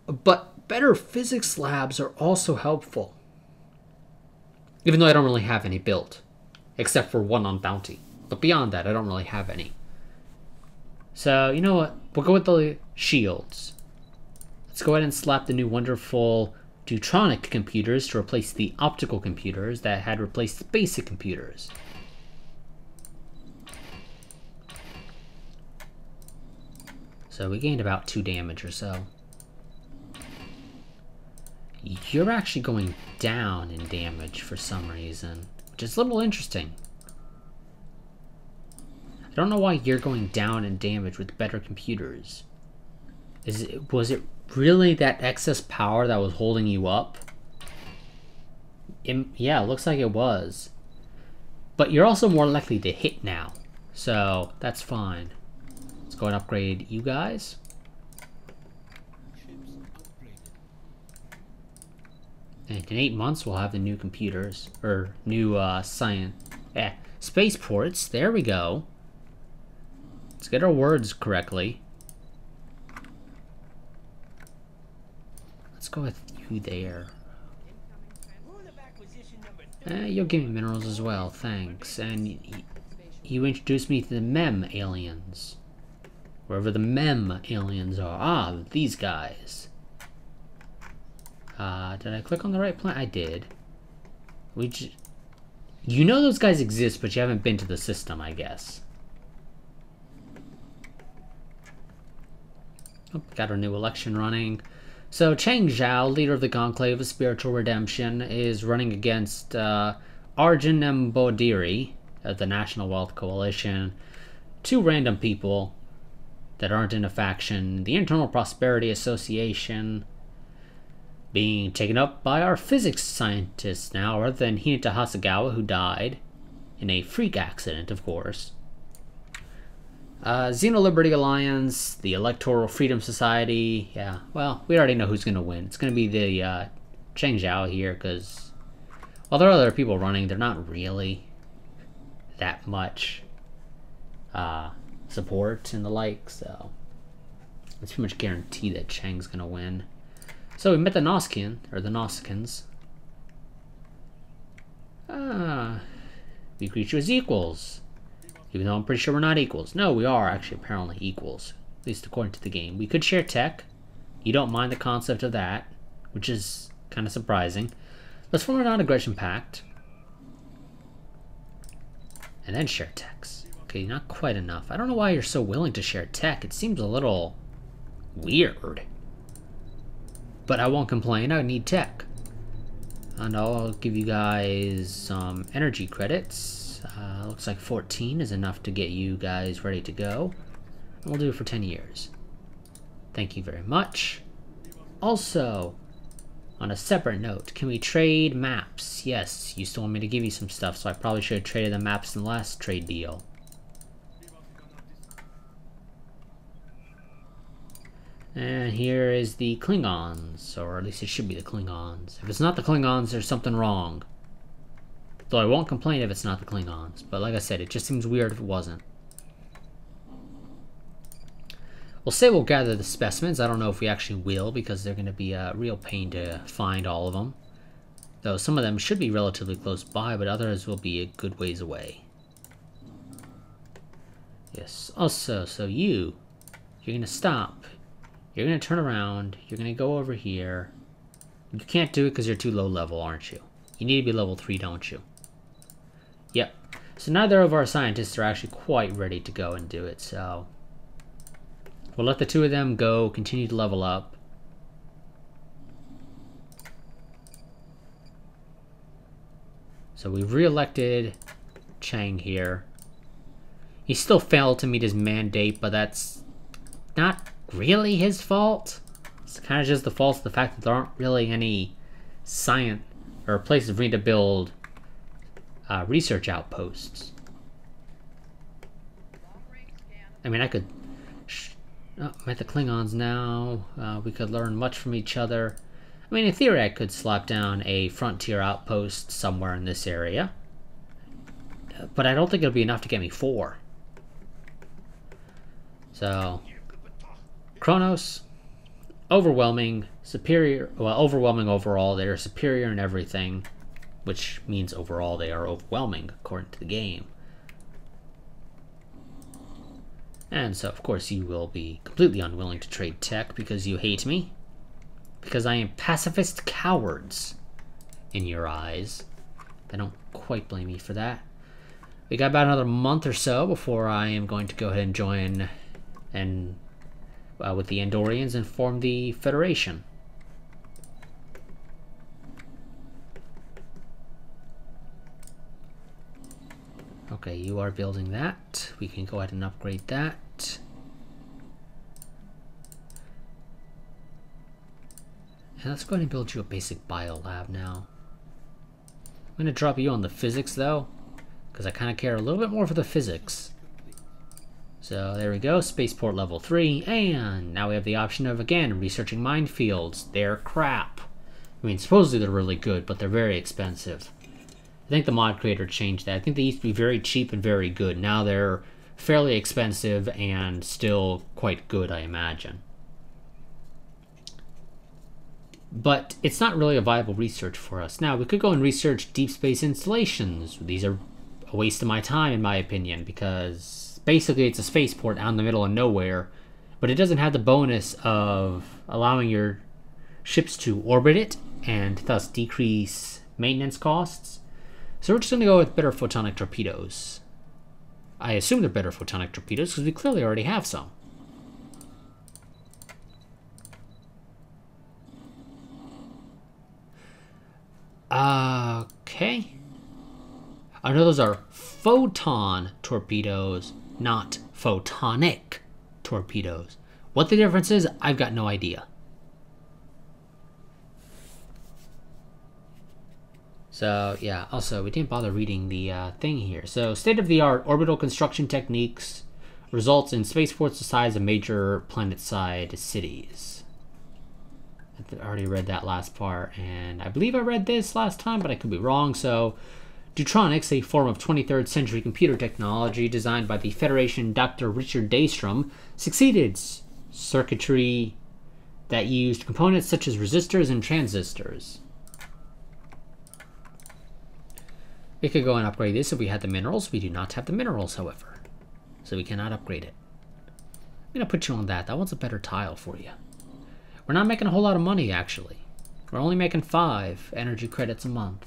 But better physics labs are also helpful. Even though I don't really have any built, except for one on Bounty. But beyond that, I don't really have any. So, you know what? We'll go with the shields. Let's go ahead and slap the new wonderful Deutronic computers to replace the optical computers that had replaced the basic computers. So we gained about 2 damage or so. You're actually going down in damage for some reason, which is a little interesting. I don't know why you're going down in damage with better computers. Was it really that excess power that was holding you up? Yeah, it looks like it was. But you're also more likely to hit now, so that's fine. Let's go and upgrade you guys. And in 8 months, we'll have the new computers, or new spaceports. There we go. Let's get our words correctly. Let's go with you there. You'll give me minerals as well, thanks. And you introduced me to the MEM aliens. Wherever the MEM aliens are. Ah, these guys. Did I click on the right planet? I did. You know those guys exist, but you haven't been to the system, I guess. Oh, got our new election running. So Chang Zhao, leader of the Conclave of Spiritual Redemption, is running against Arjun Mbodiri of the National Wealth Coalition. 2 random people that aren't in a faction. The Internal Prosperity Association being taken up by our physics scientists now, rather than Hinata Hasegawa, who died in a freak accident, of course. Xeno Liberty Alliance, the Electoral Freedom Society. Yeah, well, we already know who's going to win. It's going to be the Cheng Zhao here, because while there are other people running, they're not really that much support and the like, so it's pretty much guaranteed that Cheng's going to win. So we met the Noskian, or the Noskans. We greet you as equals. Even though I'm pretty sure we're not equals. No, we are actually apparently equals. At least according to the game. We could share tech. You don't mind the concept of that, which is kind of surprising. Let's form a non-aggression pact. And then share techs. Okay, not quite enough. I don't know why you're so willing to share tech. It seems a little weird. But I won't complain. I need tech. And I'll give you guys some energy credits. Looks like 14 is enough to get you guys ready to go. And we'll do it for 10 years. Thank you very much. Also, on a separate note, can we trade maps? Yes, you still want me to give you some stuff, so I probably should have traded the maps in the last trade deal. And here is the Klingons, or at least it should be the Klingons. If it's not the Klingons, there's something wrong. Though I won't complain if it's not the Klingons, but like I said, it just seems weird if it wasn't. We'll say we'll gather the specimens. I don't know if we actually will, because they're going to be a real pain to find all of them. Though some of them should be relatively close by, but others will be a good ways away. Yes, also, so you're going to stop. You're going to turn around. You're going to go over here. You can't do it because you're too low level, aren't you? You need to be level 3, don't you? Yep. So neither of our scientists are actually quite ready to go and do it, so we'll let the two of them go, continue to level up. So we've re-elected Chang here. He still failed to meet his mandate, but that's not really his fault. It's kind of just the fault of the fact that there aren't really any science or places for me to build research outposts. I mean, I could... Oh, I'm at the Klingons now. We could learn much from each other. I mean, in theory, I could slap down a frontier outpost somewhere in this area. But I don't think it'll be enough to get me 4. So... Kronos, overwhelming, superior, well, overwhelming overall. They are superior in everything, which means overall they are overwhelming according to the game. And so, of course, you will be completely unwilling to trade tech because you hate me. Because I am pacifist cowards in your eyes. I don't quite blame you for that. We got about another month or so before I am going to go ahead and join and with the Andorians and form the Federation. Okay, you are building that. We can go ahead and upgrade that. And let's go ahead and build you a basic biolab now. I'm going to drop you on the physics though, because I kind of care a little bit more for the physics. So there we go, spaceport level 3, and now we have the option of, again, researching minefields. They're crap. I mean, supposedly they're really good, but they're very expensive. I think the mod creator changed that. I think they used to be very cheap and very good. Now they're fairly expensive and still quite good, I imagine. But it's not really a viable research for us. Now, we could go and research deep space installations. These are a waste of my time, in my opinion, because basically it's a spaceport out in the middle of nowhere, but it doesn't have the bonus of allowing your ships to orbit it and thus decrease maintenance costs. So we're just going to go with better photonic torpedoes. I assume they're better photonic torpedoes because we clearly already have some. Okay. I know those are photon torpedoes, not photonic torpedoes. What the difference is, I've got no idea. So, yeah, also, we didn't bother reading the thing here. So, state-of-the-art orbital construction techniques results in spaceports the size of major planet-side cities. I already read that last part, and I believe I read this last time, but I could be wrong, so... Deutronics, a form of 23rd century computer technology designed by the Federation Dr. Richard Daystrom, succeeded circuitry that used components such as resistors and transistors. We could go and upgrade this if we had the minerals. We do not have the minerals, however, so we cannot upgrade it. I'm going to put you on that. That one's a better tile for you. We're not making a whole lot of money, actually. We're only making 5 energy credits a month.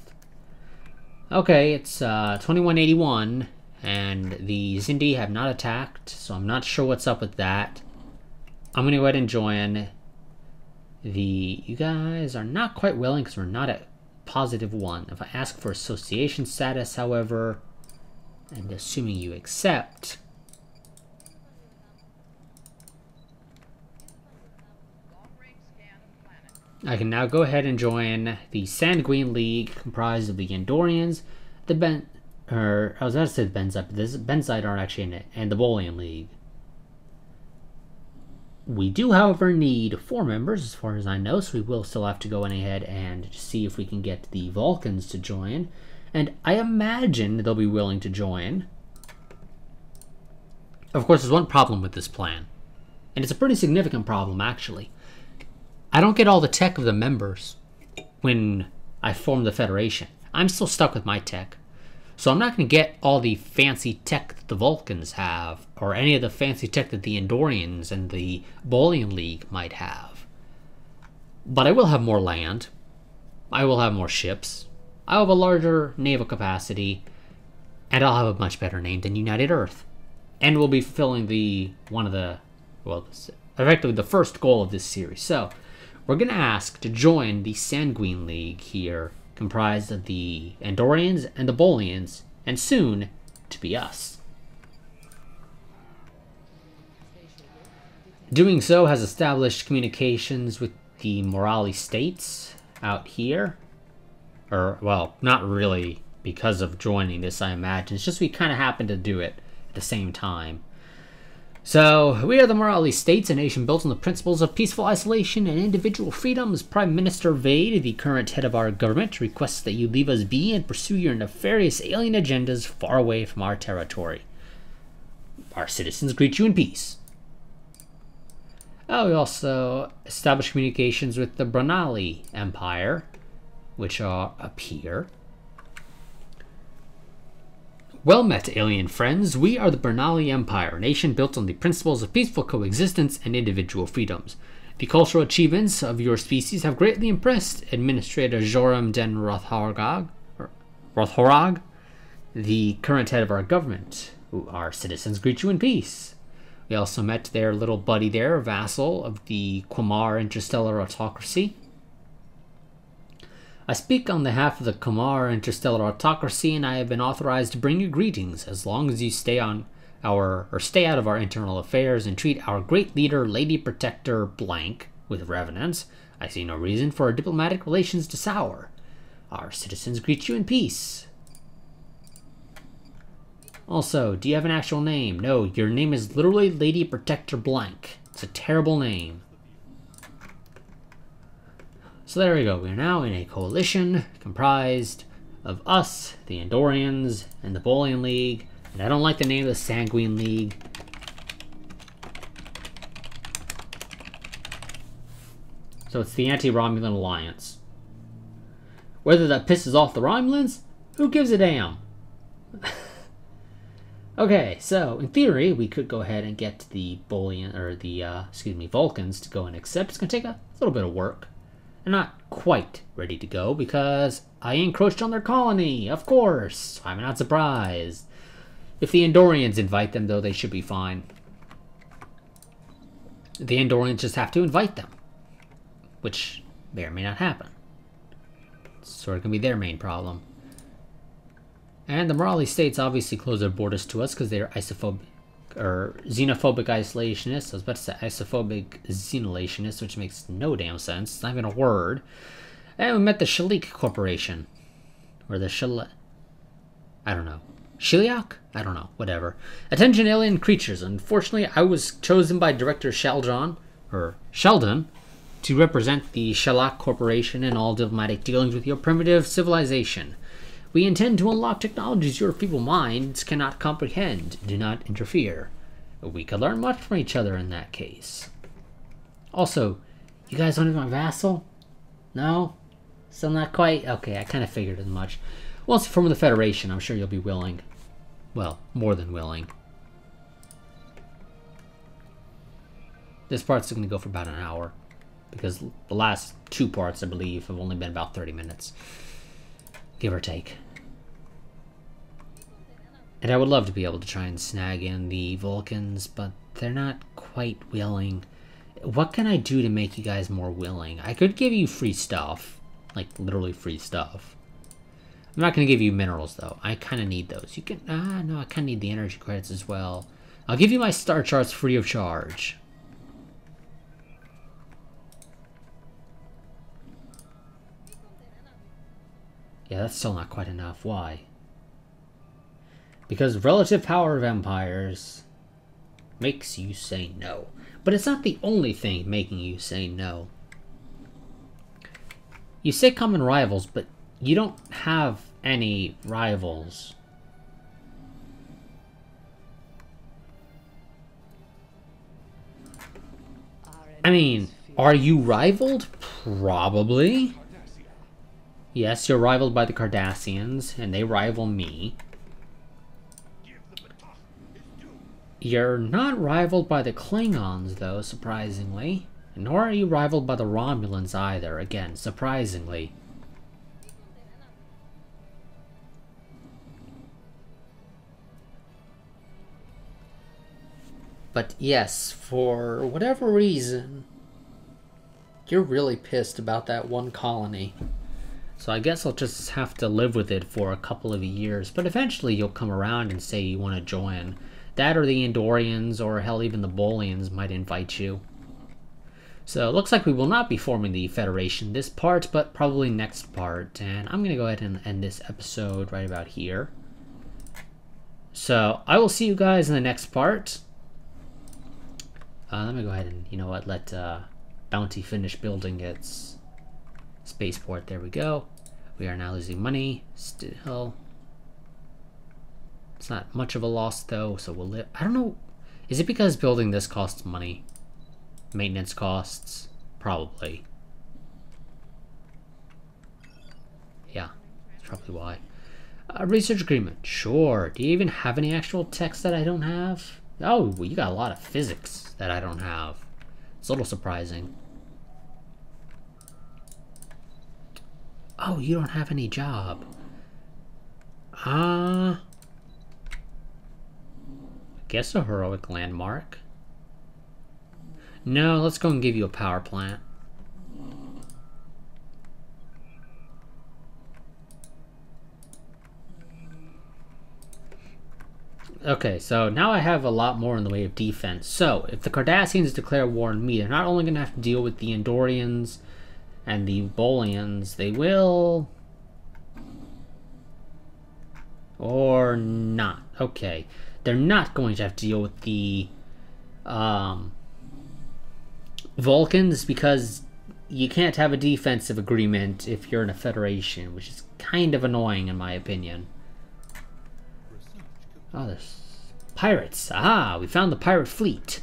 Okay, it's 2181, and the Zindi have not attacked, so I'm not sure what's up with that. I'm going to go ahead and join the... You guys are not quite willing because we're not at +1. If I ask for association status, however, and assuming you accept, I can now go ahead and join the Sanguine League, comprised of the Andorians, the I was about to say the Benzite, but the Benzite aren't actually in it, and the Bolian League. We do, however, need 4 members, as far as I know, so we will still have to go in ahead and see if we can get the Vulcans to join. And I imagine they'll be willing to join. Of course, there's one problem with this plan. And it's a pretty significant problem, actually. I don't get all the tech of the members when I form the Federation. I'm still stuck with my tech. So I'm not going to get all the fancy tech that the Vulcans have, or any of the fancy tech that the Andorians and the Bolian League might have. But I will have more land. I will have more ships. I'll have a larger naval capacity. And I'll have a much better name than United Earth. And we'll be fulfilling effectively the first goal of this series. So, we're going to ask to join the Sanguine League here, comprised of the Andorians and the Bolians, and soon to be us. Doing so has established communications with the Morali states out here. Or, well, not really because of joining this, I imagine. It's just we kind of happen to do it at the same time. So, we are the Morali States, a nation built on the principles of peaceful isolation and individual freedoms. Prime Minister Vade, the current head of our government, requests that you leave us be and pursue your nefarious alien agendas far away from our territory. Our citizens greet you in peace. We also established communications with the Brunali Empire, which are up here. Well met, alien friends. We are the Brunali Empire, a nation built on the principles of peaceful coexistence and individual freedoms. The cultural achievements of your species have greatly impressed Administrator Joram den Rothorag, the current head of our government. Our citizens greet you in peace. We also met their little buddy there, vassal of the Quamar interstellar autocracy. I speak on behalf of the Quamar interstellar autocracy, and I have been authorized to bring you greetings as long as you stay out of our internal affairs and treat our great leader, Lady Protector Blank, with reverence. I see no reason for our diplomatic relations to sour. Our citizens greet you in peace. Also, do you have an actual name? No, your name is literally Lady Protector Blank. It's a terrible name. So there we go. We are now in a coalition comprised of us, the Andorians, and the Bolian League. And I don't like the name of the Sanguine League. So it's the Anti-Romulan Alliance. Whether that pisses off the Romulans? Who gives a damn? Okay, so in theory, we could go ahead and get the Vulcans to go and accept. It's going to take a little bit of work. They're not quite ready to go because I encroached on their colony, of course. I'm not surprised. If the Andorians invite them, though, they should be fine. The Andorians just have to invite them, which may or may not happen. It's sort of going to be their main problem. And the Morali states obviously close their borders to us because they're xenophobic isolationists. I was about to say isophobic xenolationists, which makes no damn sense. It's not even a word. And we met the Shalik Corporation. Or the I don't know. Shiliak? I don't know. Whatever. Attention alien creatures. Unfortunately, I was chosen by Director Sheldon, to represent the Shalak Corporation in all diplomatic dealings with your primitive civilization. We intend to unlock technologies your feeble minds cannot comprehend. Do not interfere. We could learn much from each other in that case. Also, you guys want to be my vassal? No? Still not quite? Okay, I kind of figured as much. Once you form the Federation, I'm sure you'll be willing. Well, more than willing. This part's going to go for about an hour. Because the last 2 parts, I believe, have only been about 30 minutes. Give or take. And I would love to be able to try and snag in the Vulcans, but they're not quite willing. What can I do to make you guys more willing? I could give you free stuff. Like, literally free stuff. I'm not going to give you minerals, though. I kind of need those. You can... no, I kind of need the energy credits as well. I'll give you my star charts free of charge. Yeah, that's still not quite enough. Why? Because relative power of empires makes you say no. But it's not the only thing making you say no. You say common rivals, but you don't have any rivals. I mean, are you rivaled? Probably. Yes, you're rivaled by the Cardassians, and they rival me. You're not rivaled by the Klingons, though, surprisingly. Nor are you rivaled by the Romulans either, again, surprisingly. But yes, for whatever reason, you're really pissed about that one colony. So I guess I'll just have to live with it for a couple of years. But eventually you'll come around and say you want to join. That or the Andorians, or hell, even the Bolians might invite you. So it looks like we will not be forming the Federation this part, but probably next part. And I'm going to go ahead and end this episode right about here. So I will see you guys in the next part. Let me go ahead and, you know what, let Bounty finish building its spaceport. There we go. We are now losing money still. It's not much of a loss though, so we'll live. I don't know. Is it because building this costs money? Maintenance costs? Probably. Yeah, that's probably why. Research agreement. Sure. Do you even have any actual text that I don't have? Oh, well, you got a lot of physics that I don't have. It's a little surprising. Oh, you don't have any job. I guess a heroic landmark. No, let's go and give you a power plant. Okay, so now I have a lot more in the way of defense. So, if the Cardassians declare war on me, they're not only going to have to deal with the Andorians and the Bolians, they will... Or not. Okay. They're not going to have to deal with the Vulcans, because you can't have a defensive agreement if you're in a federation, which is kind of annoying in my opinion. Oh, there's pirates. Ah, we found the pirate fleet.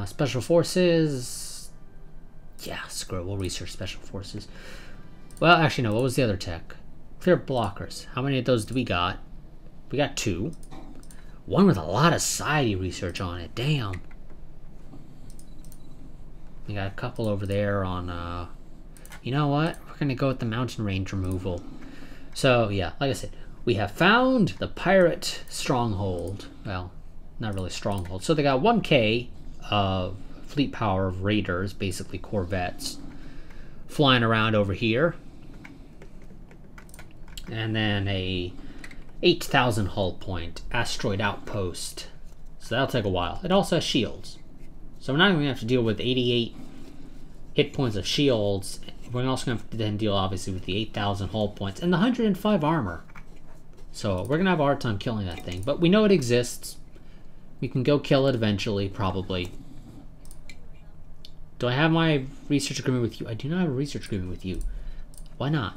Special forces. Yeah, screw it. We'll research special forces. Well, actually, no. What was the other tech? Clear blockers. How many of those do we got? We got 2. One with a lot of society research on it. Damn. We got a couple over there on, you know what? We're going to go with the mountain range removal. So, yeah, like I said, we have found the pirate stronghold. Well, not really stronghold. So they got 1K of fleet power of raiders, basically corvettes, flying around over here. And then a 8,000 hull point asteroid outpost. So that'll take a while. It also has shields. So we're not going to have to deal with 88 hit points of shields. We're also going to have to then deal, obviously, with the 8,000 hull points and the 105 armor. So we're going to have a hard time killing that thing. But we know it exists. We can go kill it eventually, probably. Do I have my research agreement with you? I do not have a research agreement with you. Why not?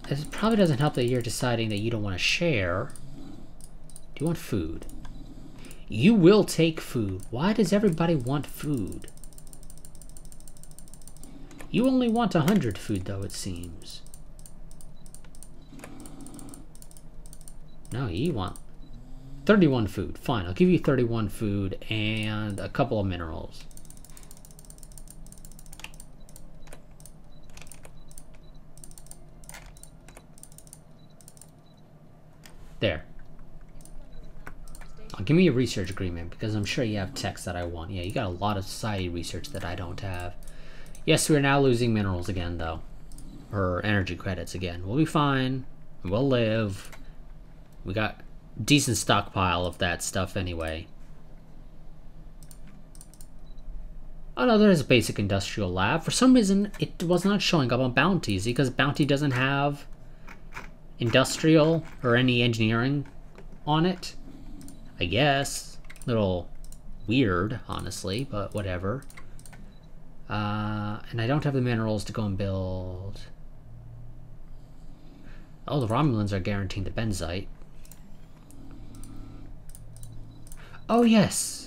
It probably doesn't help that you're deciding that you don't want to share. Do you want food? You will take food. Why does everybody want food? You only want 100 food, though, it seems. No, you want 31 food. Fine, I'll give you 31 food and a couple of minerals. There. Give me a research agreement, because I'm sure you have text that I want. Yeah, you got a lot of society research that I don't have. Yes, we're now losing minerals again, though. Or energy credits again. We'll be fine. We'll live. We got a decent stockpile of that stuff anyway. Oh no, there's a basic industrial lab. For some reason, it was not showing up on bounties because bounty doesn't have industrial or any engineering on it. I guess. Little weird, honestly, but whatever. And I don't have the minerals to go and build. Oh, the Romulans are guaranteeing the benzite. Oh, yes.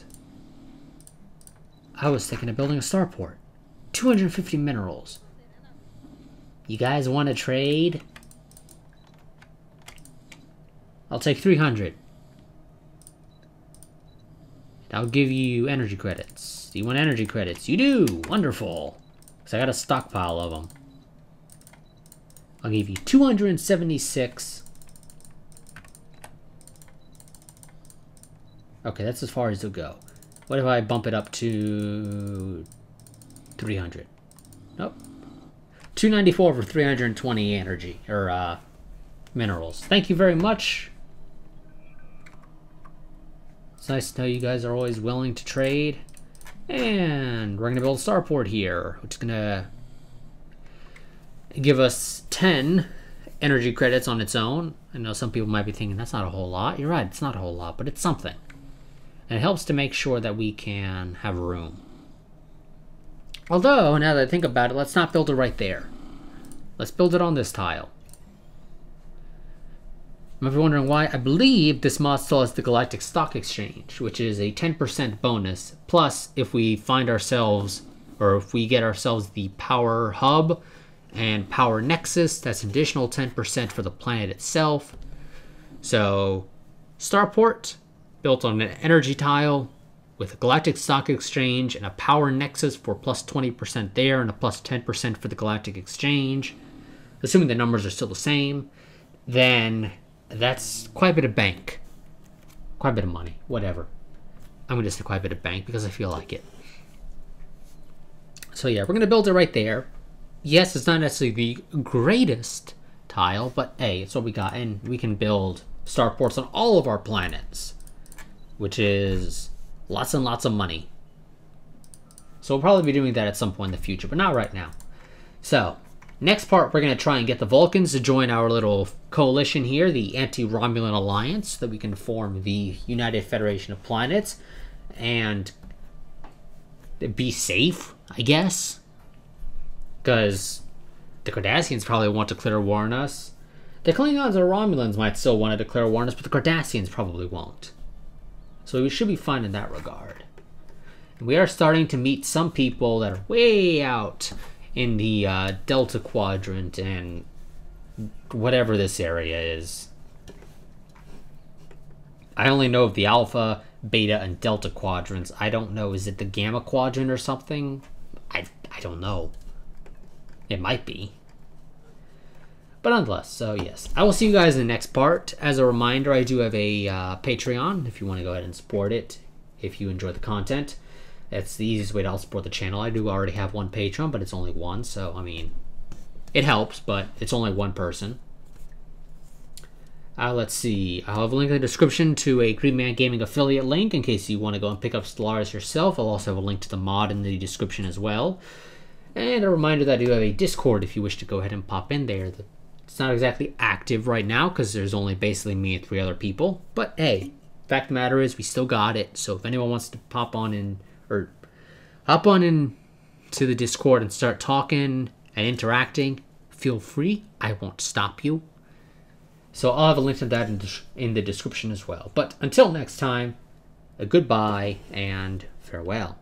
I was thinking of building a starport. 250 minerals. You guys want to trade? I'll take 300. I'll give you energy credits. Do you want energy credits? You do! Wonderful! Because I got a stockpile of them. I'll give you 276. Okay, that's as far as it'll go. What if I bump it up to 300? Nope. 294 for 320 energy, or minerals. Thank you very much. It's nice to know you guys are always willing to trade. And we're going to build a starport here, which is going to give us 10 energy credits on its own. I know some people might be thinking that's not a whole lot. You're right, it's not a whole lot, but it's something. And it helps to make sure that we can have room. Although, now that I think about it, let's not build it right there. Let's build it on this tile. You might be wondering why. I believe this mod still has the Galactic Stock Exchange, which is a 10% bonus. Plus, if we find ourselves, or if we get ourselves the Power Hub and Power Nexus, that's an additional 10% for the planet itself. So, Starport, built on an energy tile, with a Galactic Stock Exchange and a Power Nexus for plus 20% there, and a plus 10% for the Galactic Exchange. Assuming the numbers are still the same, then that's quite a bit of bank. Quite a bit of money. Whatever. I'm going to say quite a bit of bank because I feel like it. So yeah, we're going to build it right there. Yes, it's not necessarily the greatest tile, but hey, it's what we got. And we can build starports on all of our planets, which is lots and lots of money. So we'll probably be doing that at some point in the future, but not right now. So, next part, we're going to try and get the Vulcans to join our little coalition here, the Anti-Romulan Alliance, so that we can form the United Federation of Planets and be safe, I guess. Because the Cardassians probably want to declare war on us. The Klingons or Romulans might still want to declare war on us, but the Cardassians probably won't. So we should be fine in that regard. And we are starting to meet some people that are way out in the Delta Quadrant and whatever this area is. I only know of the Alpha, Beta, and Delta Quadrants. I don't know, is it the Gamma Quadrant or something? I don't know. It might be. But nonetheless, so yes. I will see you guys in the next part. As a reminder, I do have a Patreon if you want to go ahead and support it, if you enjoy the content. That's the easiest way to help support the channel. I do already have one Patreon, but it's only one, so, I mean, it helps, but it's only one person. Let's see. I'll have a link in the description to a Green Man Gaming affiliate link in case you want to go and pick up Stellaris yourself. I'll also have a link to the mod in the description as well. And a reminder that I do have a Discord if you wish to go ahead and pop in there. It's not exactly active right now because there's only basically me and 3 other people. But hey, fact of the matter is we still got it. So if anyone wants to pop on in or hop on in to the Discord and start talking and interacting, feel free. I won't stop you. So I'll have a link to that in the description as well. But until next time, a goodbye and farewell.